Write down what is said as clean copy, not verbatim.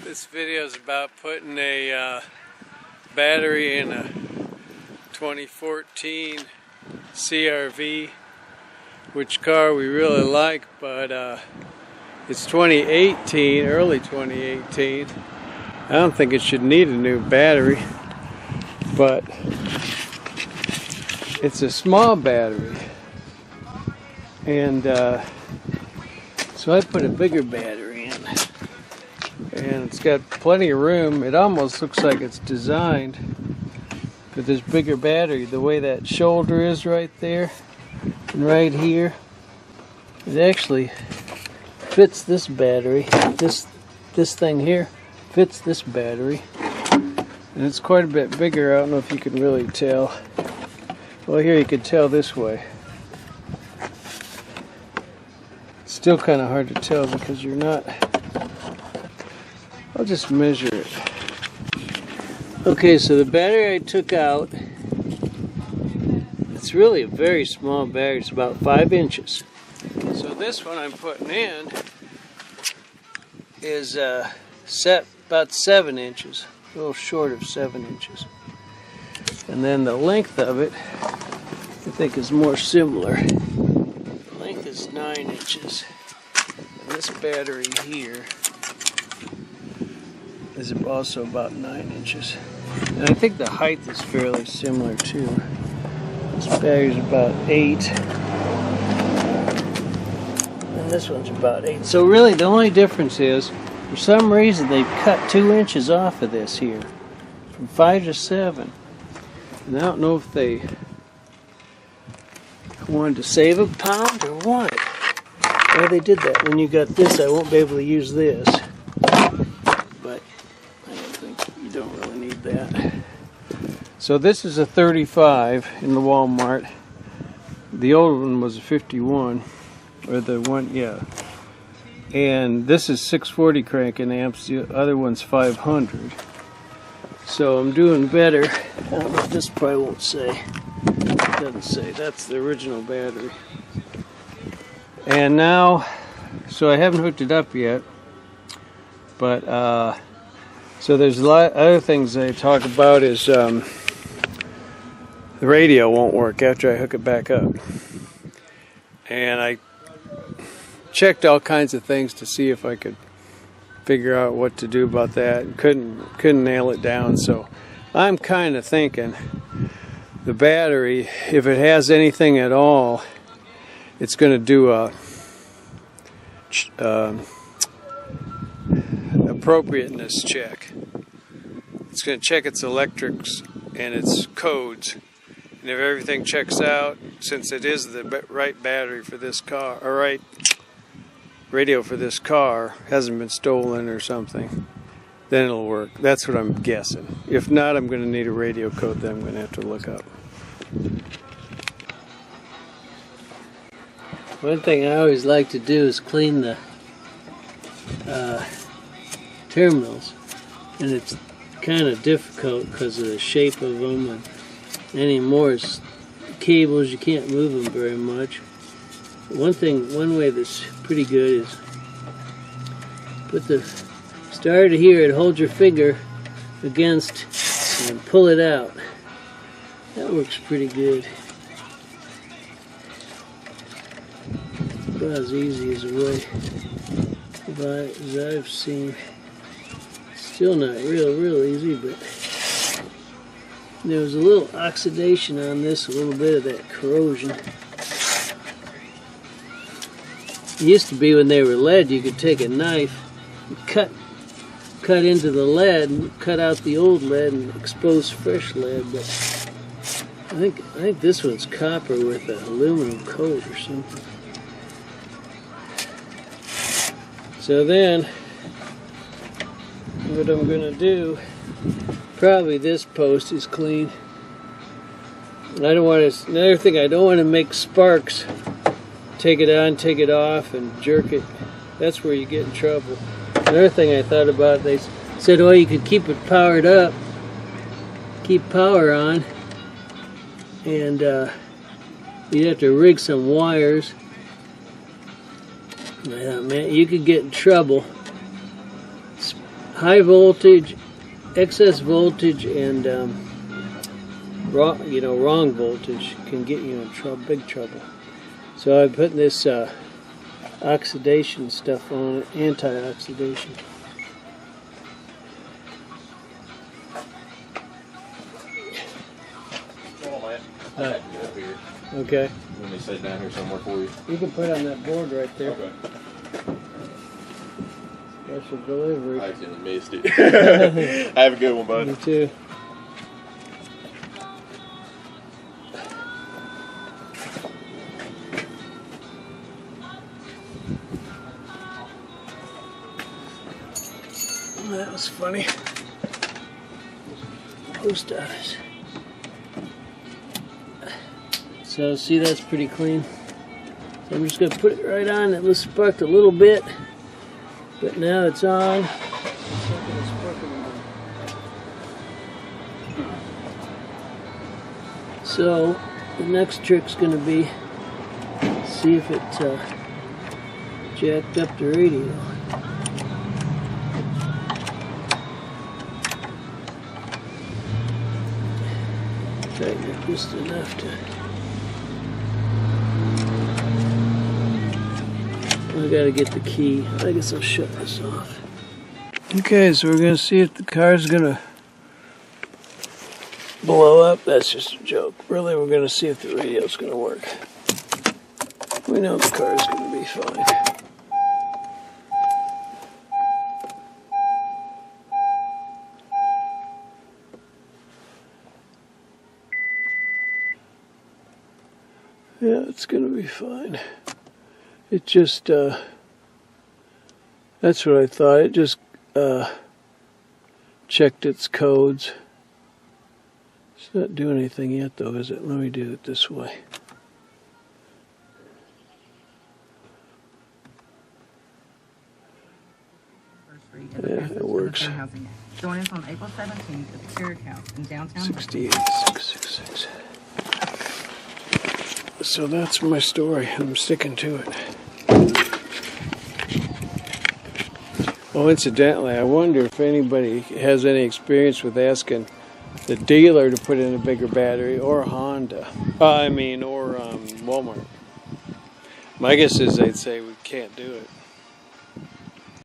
This video is about putting a battery in a 2014 CRV, which car we really like, but it's 2018, early 2018. I don't think it should need a new battery, but it's a small battery, and so I put a bigger battery in, and it's got plenty of room. It almost looks like it's designed for this bigger battery, the way that shoulder is right there and right here. It actually fits this battery. This thing here fits this battery, and it's quite a bit bigger. I don't know if you can really tell. Well, here you can tell this way. It's still kind of hard to tell because you're not. I'll just measure it. Okay, so the battery I took out, it's really a very small battery. It's about 5 inches. So this one I'm putting in is set about 7 inches, a little short of 7 inches. And then the length of it, I think, is more similar. The length is 9 inches. And this battery here is also about 9 inches. And I think the height is fairly similar too. This battery's about 8. And this one's about 8. So really the only difference is, for some reason they've cut 2 inches off of this here, from 5 to 7. And I don't know if they wanted to save a pound or what. Well, they did that. When you got this, I won't be able to use this. But I don't think you don't really need that. So this is a 35 in the Walmart. The old one was a 51, or the one, yeah. And this is 640 cranking amps. The other one's 500. So I'm doing better. I don't know if this probably won't say. It doesn't say. That's the original battery. And now, so I haven't hooked it up yet, but so there's a lot of other things they talk about is the radio won't work after I hook it back up. And I checked all kinds of things to see if I could figure out what to do about that, and couldn't nail it down. So I'm kind of thinking the battery, if it has anything at all, it's going to do a appropriateness check. It's going to check its electrics and its codes, and if everything checks out, since it is the right battery for this car, or right radio for this car, hasn't been stolen or something, then it'll work. That's what I'm guessing. If not, I'm going to need a radio code that I'm going to have to look up. One thing I always like to do is clean the terminals, and it's kind of difficult because of the shape of them, and anymore it's cables, you can't move them very much. One way that's pretty good is put the starter here and hold your finger against and pull it out. That works pretty good. About as easy as the way as I've seen. Still not real easy, but there was a little oxidation on this, a little bit of that corrosion. It used to be when they were lead, you could take a knife and cut into the lead and cut out the old lead and expose fresh lead, but I think this one's copper with an aluminum coat or something. So then, what I'm going to do, probably this post is clean. And I don't want to, another thing, I don't want to make sparks. Take it on, take it off, and jerk it. That's where you get in trouble. Another thing I thought about, they said, well, you could keep it powered up, keep power on, and you'd have to rig some wires. I thought, man, you could get in trouble high voltage, excess voltage, and wrong voltage can get you in big trouble. So I'm putting this oxidation stuff on it, anti-oxidation. Okay. Let me sit down here somewhere for you. You can put on that board right there. Okay. Special delivery. I accidentally missed it. Have a good one, bud. You too. That was funny. Post office. So see, that's pretty clean. So I'm just going to put it right on. It was sparked a little bit, but now it's on. It's not going to spark anymore. So the next trick's going to be see if it jacked up the radio. Tighten it just enough to. I gotta get the key. I guess I'll shut this off. Okay, so we're gonna see if the car's gonna blow up. That's just a joke. Really, we're gonna see if the radio's gonna work. We know the car's gonna be fine. Yeah, it's gonna be fine. It just, that's what I thought. It just checked its codes. It's not doing anything yet, though, is it? Let me do it this way. Yeah, it works. Join us on April 17th at the Carrick House in downtown. 68666. So that's my story. I'm sticking to it. Oh, incidentally, I wonder if anybody has any experience with asking the dealer to put in a bigger battery, or Honda. Or Walmart. My guess is they'd say we can't do it.